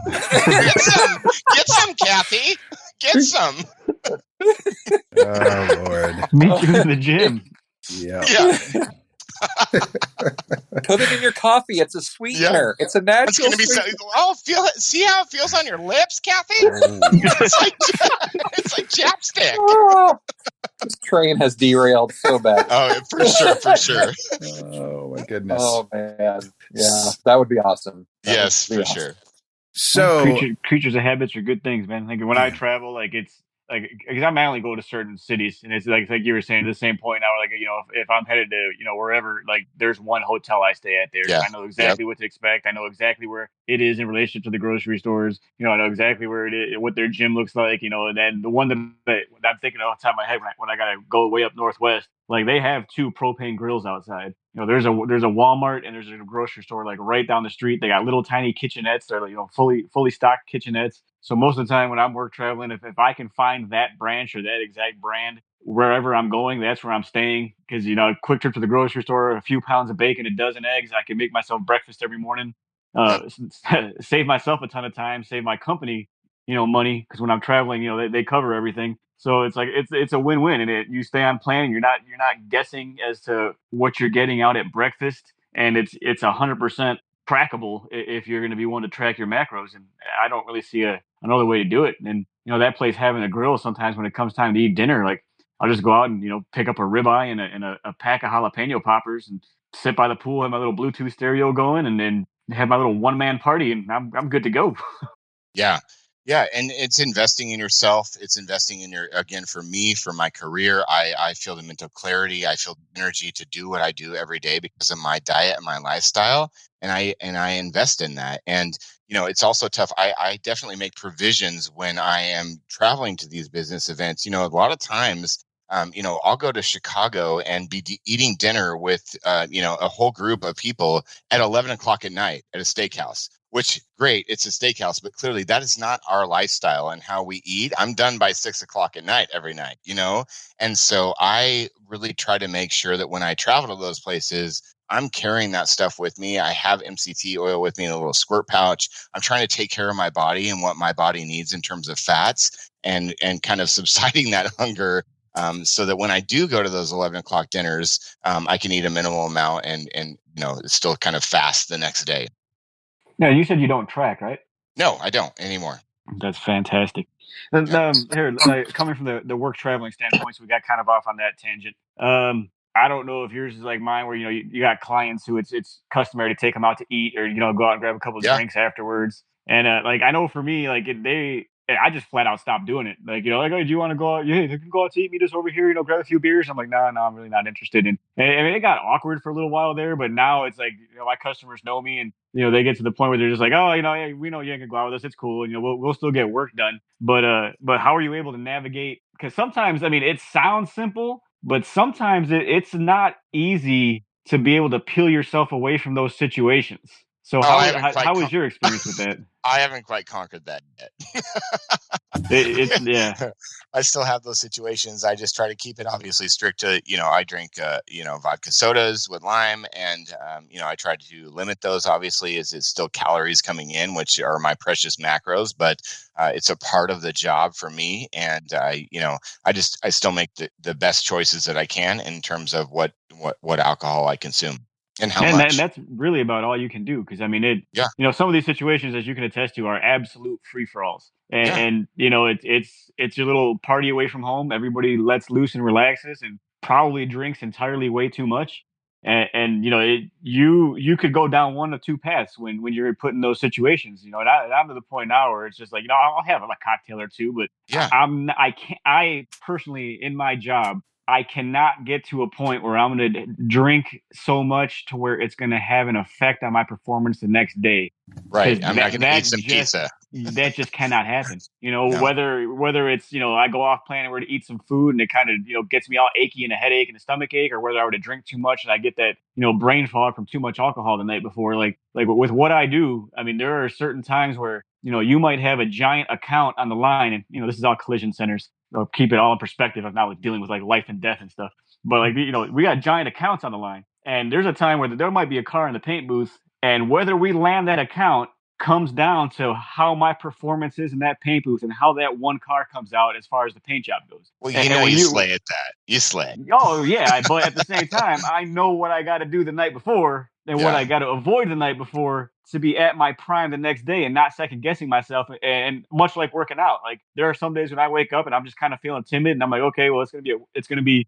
Get some, Kathy. Get some. Oh Lord! Meet you in the gym. Yeah. Put it in your coffee. It's a sweetener. It's a natural. It's going to be see how it feels on your lips, Kathy? It's like chapstick. Oh, this train has derailed so bad. Oh, for sure. Oh my goodness. Oh man, yeah, that would be awesome. Yes, for sure. So creatures of habits are good things, man. Like when I travel, like it's. Like, because I only go to certain cities, and it's like you were saying, at the same point now, like, if I'm headed to, wherever, like, there's one hotel I stay at there. Yeah. So I know exactly what to expect. I know exactly where it is in relation to the grocery stores. I know exactly where it is, what their gym looks like, and then the one that I'm thinking off the top of my head when I got to go way up northwest, like, they have 2 propane grills outside. There's a Walmart and there's a grocery store, like, right down the street. They got little tiny kitchenettes. They're, like, fully stocked kitchenettes. So most of the time when I'm work traveling, if I can find that branch or that exact brand wherever I'm going, that's where I'm staying. Because, a quick trip to the grocery store, a few pounds of bacon, a dozen eggs, I can make myself breakfast every morning. Save myself a ton of time, save my company, money. Because when I'm traveling, they cover everything. So it's like it's a win-win, and you stay on plan. And you're not guessing as to what you're getting out at breakfast, and it's 100% trackable if you're going to be one to track your macros. And I don't really see another way to do it. And, that place having a grill, sometimes when it comes time to eat dinner, like I'll just go out and, pick up a ribeye and a pack of jalapeno poppers and sit by the pool, have my little Bluetooth stereo going, and then have my little one-man party, and I'm good to go. Yeah. Yeah. And it's investing in yourself. It's investing in again, for me, for my career, I feel the mental clarity. I feel the energy to do what I do every day because of my diet and my lifestyle. And I invest in that. And, it's also tough. I definitely make provisions when I am traveling to these business events. A lot of times, I'll go to Chicago and be eating dinner with, a whole group of people at 11 o'clock at night at a steakhouse. Which, great, it's a steakhouse, but clearly that is not our lifestyle and how we eat. I'm done by 6 o'clock at night every night, And so I really try to make sure that when I travel to those places, I'm carrying that stuff with me. I have MCT oil with me in a little squirt pouch. I'm trying to take care of my body and what my body needs in terms of fats and kind of subsiding that hunger. So that when I do go to those 11 o'clock dinners, I can eat a minimal amount and still kind of fast the next day. Yeah, you said you don't track, right? No, I don't anymore. That's fantastic. And, here, coming from the work traveling standpoint, so we got kind of off on that tangent. I don't know if yours is like mine, where you got clients who it's customary to take them out to eat or go out and grab a couple of drinks afterwards. And I know for me, I just flat out stopped doing it. Oh, do you want to go out? Yeah, you can go out to eat. Meet us over here. Grab a few beers. I'm like, no, I'm really not interested. And I mean, it got awkward for a little while there, but now it's like, my customers know me, and they get to the point where they're just like, oh, yeah, we know you ain't gonna go out with us. It's cool, and we'll still get work done. But how are you able to navigate? Because sometimes, I mean, it sounds simple, but sometimes it's not easy to be able to peel yourself away from those situations. So how was your experience with that? I haven't quite conquered that yet. Yeah. I still have those situations. I just try to keep it obviously strict to, I drink, vodka sodas with lime, and, I try to limit those obviously as it's still calories coming in, which are my precious macros, but it's a part of the job for me. And, I still make the best choices that I can in terms of what alcohol I consume. And how much? And that's really about all you can do. Because I mean, some of these situations, as you can attest to, are absolute free for alls. And it's your little party away from home. Everybody lets loose and relaxes, and probably drinks entirely way too much. And you could go down one of two paths when you're put in those situations. And I'm to the point now where it's just like, I'll have a cocktail or two, but I personally, in my job, I cannot get to a point where I'm going to drink so much to where it's going to have an effect on my performance the next day. Right. I'm not going to eat some pizza. That just cannot happen. No. Whether it's, I go off planning where to eat some food and it kind of, gets me all achy and a headache and a stomach ache, or whether I were to drink too much and I get that, brain fog from too much alcohol the night before. Like with what I do, I mean, there are certain times where, you might have a giant account on the line, and, this is all collision centers. Keep it all in perspective. I'm not dealing with life and death and stuff, but we got giant accounts on the line, and there's a time where there might be a car in the paint booth, and whether we land that account comes down to how my performance is in that paint booth and how that one car comes out as far as the paint job goes. Well, you slay at that. You slay. Oh yeah, but at the same time, I know what I got to do the night before and what I got to avoid the night before to be at my prime the next day and not second guessing myself. And much like working out, like there are some days when I wake up and I'm just kind of feeling timid, and I'm like, okay, well, it'll be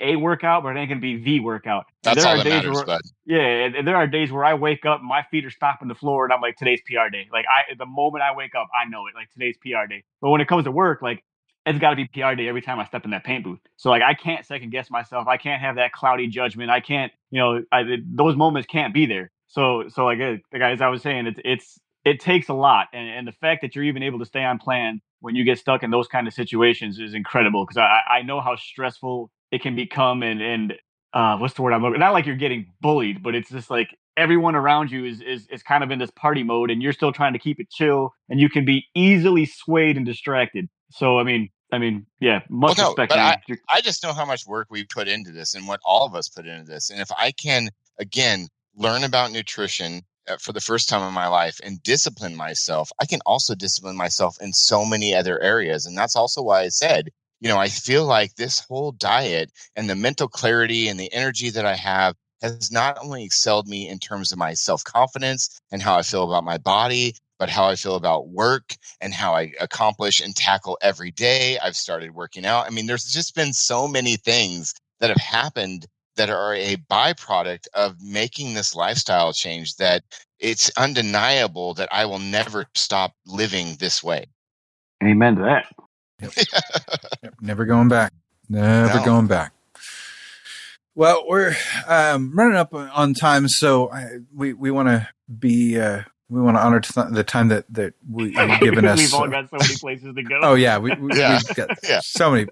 a workout, but it ain't gonna be the workout. That's all that matters, bud. Yeah, and there are days where I wake up, my feet are stopping the floor, and I'm like, today's PR day. Like the moment I wake up, I know it. Like today's PR day. But when it comes to work, like it's got to be PR day every time I step in that paint booth. So like I can't second guess myself. I can't have that cloudy judgment. I can't, those moments can't be there. So like as I was saying, it takes a lot, and the fact that you're even able to stay on plan when you get stuck in those kind of situations is incredible, because I know how stressful it can become, and what's the word I'm looking? Not like you're getting bullied, but it's just like everyone around you is kind of in this party mode, and you're still trying to keep it chill, and you can be easily swayed and distracted. So I mean, yeah, much respect. But I just know how much work we put into this and what all of us put into this, and if I can again learn about nutrition for the first time in my life and discipline myself, I can also discipline myself in so many other areas. And that's also why I said, I feel like this whole diet and the mental clarity and the energy that I have has not only excelled me in terms of my self-confidence and how I feel about my body, but how I feel about work and how I accomplish and tackle every day. I've started working out. I mean, there's just been so many things that have happened that are a byproduct of making this lifestyle change that it's undeniable that I will never stop living this way. Amen to that. Yep, never going back. Never No. going back. Well, we're running up on time, so we want to be we want to honor the time that you've given us. We've all got so many places to go. Oh yeah, we've got Yeah. so many.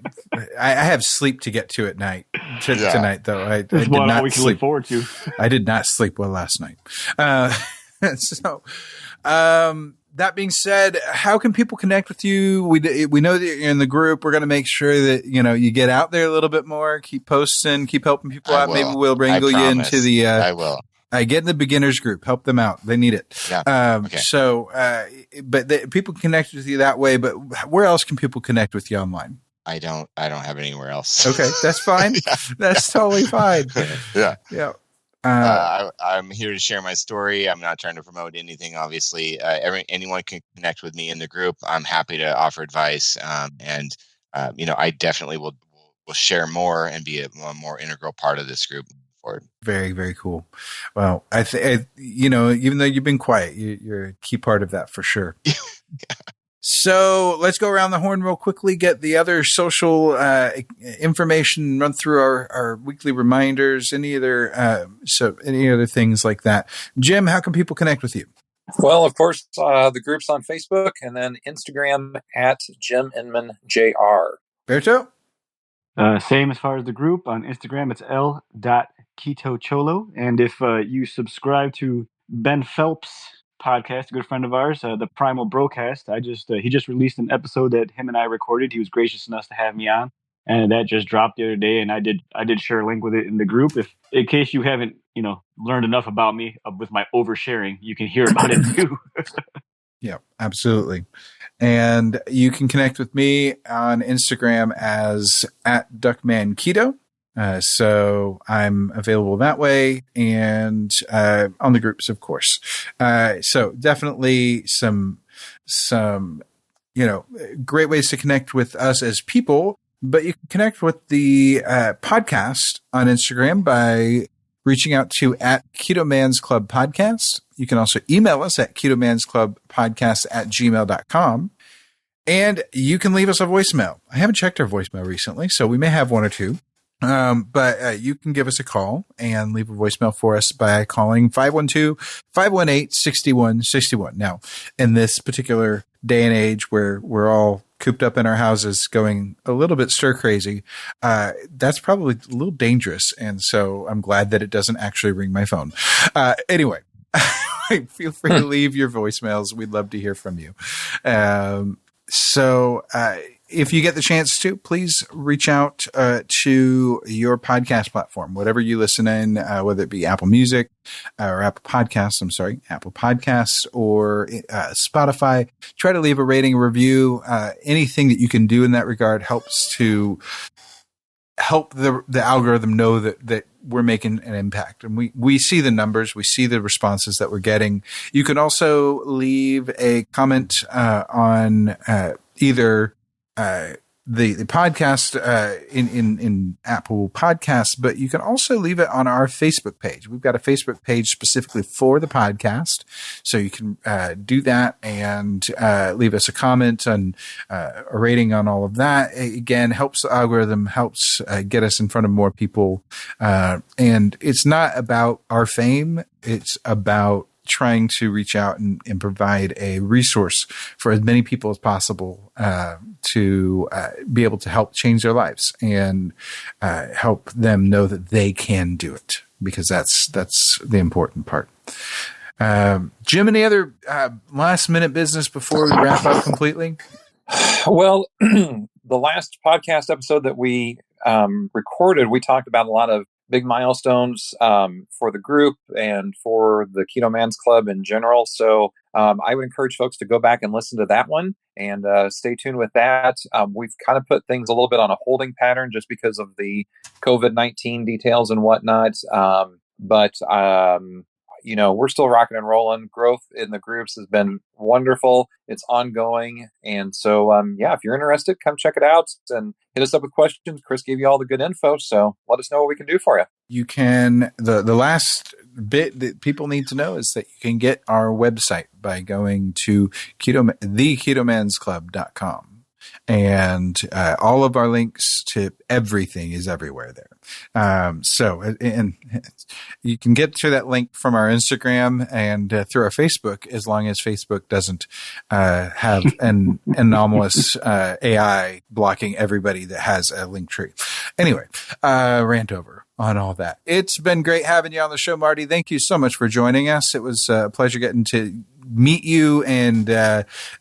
I have sleep to get to at night tonight, though. I That's did what not we can sleep. look forward to. I did not sleep well last night. That being said, how can people connect with you? We know that you're in the group. We're going to make sure that, you get out there a little bit more, keep posting, keep helping people out. Maybe we'll wrangle you into the, I will. Get in the beginners group, help them out. They need it. Yeah. Okay. So, people connect with you that way, but where else can people connect with you online? I don't have anywhere else. Okay. That's fine. Yeah. That's totally fine. Yeah. Yeah. I'm here to share my story. I'm not trying to promote anything, obviously. Anyone can connect with me in the group. I'm happy to offer advice. And I definitely will share more and be a more integral part of this group forward. Very, very cool. Well, I think, even though you've been quiet, you're a key part of that for sure. Yeah. So let's go around the horn real quickly, get the other social information, run through our weekly reminders, any other things like that. Jim, how can people connect with you? Well, of course, the group's on Facebook and then Instagram at Jim Inman JR. Berto? Same as far as the group. On Instagram, it's l.ketocholo. And if you subscribe to Ben Phelps' podcast, a good friend of ours, the Primal Broadcast, he just released an episode that him and I recorded. He was gracious enough to have me on, and that just dropped the other day. And I did share a link with it in the group. If in case you haven't learned enough about me with my oversharing, you can hear about it too. Yeah, absolutely. And you can connect with me on Instagram as @DuckmanKeto. So I'm available that way, and on the groups, of course. So definitely some great ways to connect with us as people. But you can connect with the podcast on Instagram by reaching out to @KetoMansClub Podcast. You can also email us at KetoMansClubPodcast@gmail.com. And you can leave us a voicemail. I haven't checked our voicemail recently, so we may have one or two. But you can give us a call and leave a voicemail for us by calling 512-518-6161. Now, in this particular day and age where we're all cooped up in our houses going a little bit stir crazy, that's probably a little dangerous. And so I'm glad that it doesn't actually ring my phone. Anyway, feel free to leave your voicemails. We'd love to hear from you. So if you get the chance to, please reach out to your podcast platform, whatever you listen in, whether it be Apple Music or Apple Podcasts, or Spotify. Try to leave a rating, a review. Anything that you can do in that regard helps to help the algorithm know that we're making an impact. And we see the numbers, we see the responses that we're getting. You can also leave a comment on either the podcast in Apple Podcasts, but you can also leave it on our Facebook page. We've got a Facebook page specifically for the podcast, so you can do that and leave us a comment and a rating on all of that. Again, helps the algorithm, helps get us in front of more people, and it's not about our fame. It's about trying to reach out and provide a resource for as many people as possible to be able to help change their lives and help them know that they can do it, because that's the important part. Jim, any other last minute business before we wrap up completely? Well, the last podcast episode that we recorded, we talked about a lot of big milestones for the group and for the Keto Man's Club in general. So I would encourage folks to go back and listen to that one and stay tuned with that. We've kind of put things a little bit on a holding pattern just because of the COVID-19 details and whatnot. but we're still rocking and rolling. Growth in the groups has been wonderful. It's ongoing. And so, if you're interested, come check it out and hit us up with questions. Chris gave you all the good info. So let us know what we can do for you. You can, the last bit that people need to know is that you can get our website by going to theketomansclub.com. And all of our links to everything is everywhere there. So you can get to that link from our Instagram and through our Facebook, as long as Facebook doesn't have an anomalous AI blocking everybody that has a link tree. Anyway, rant over on all that. It's been great having you on the show, Marty. Thank you so much for joining us. It was a pleasure getting to meet you, and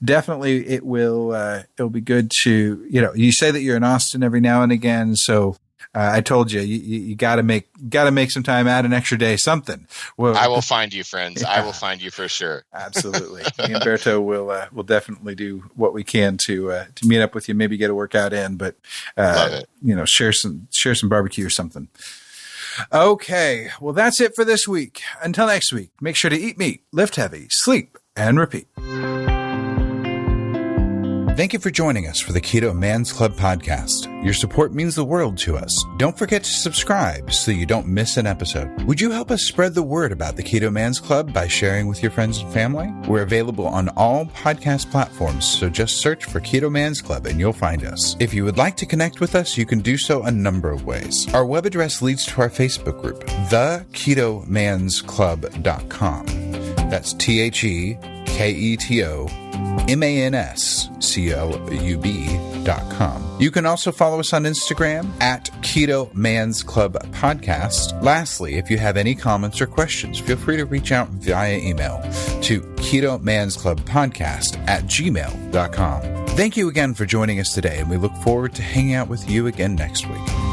definitely it'll be good to, you say that you're in Austin every now and again, so I told you gotta make some time, add an extra day, something. Well, I will find you, friends. Yeah. I will find you for sure. Absolutely. Me and Berto will definitely do what we can to meet up with you, maybe get a workout in, but Love it. Share some barbecue or something. Okay, well, that's it for this week. Until next week, make sure to eat meat, lift heavy, sleep, and repeat. Thank you for joining us for the Keto Man's Club podcast. Your support means the world to us. Don't forget to subscribe so you don't miss an episode. Would you help us spread the word about the Keto Man's Club by sharing with your friends and family? We're available on all podcast platforms, so just search for Keto Man's Club and you'll find us. If you would like to connect with us, you can do so a number of ways. Our web address leads to our Facebook group, theketomansclub.com. That's TheKetoMansClub.com. You can also follow us on Instagram at Keto Man's Club Podcast. Lastly, if you have any comments or questions, feel free to reach out via email to ketomansclubpodcast@gmail.com. Thank you again for joining us today, and we look forward to hanging out with you again next week.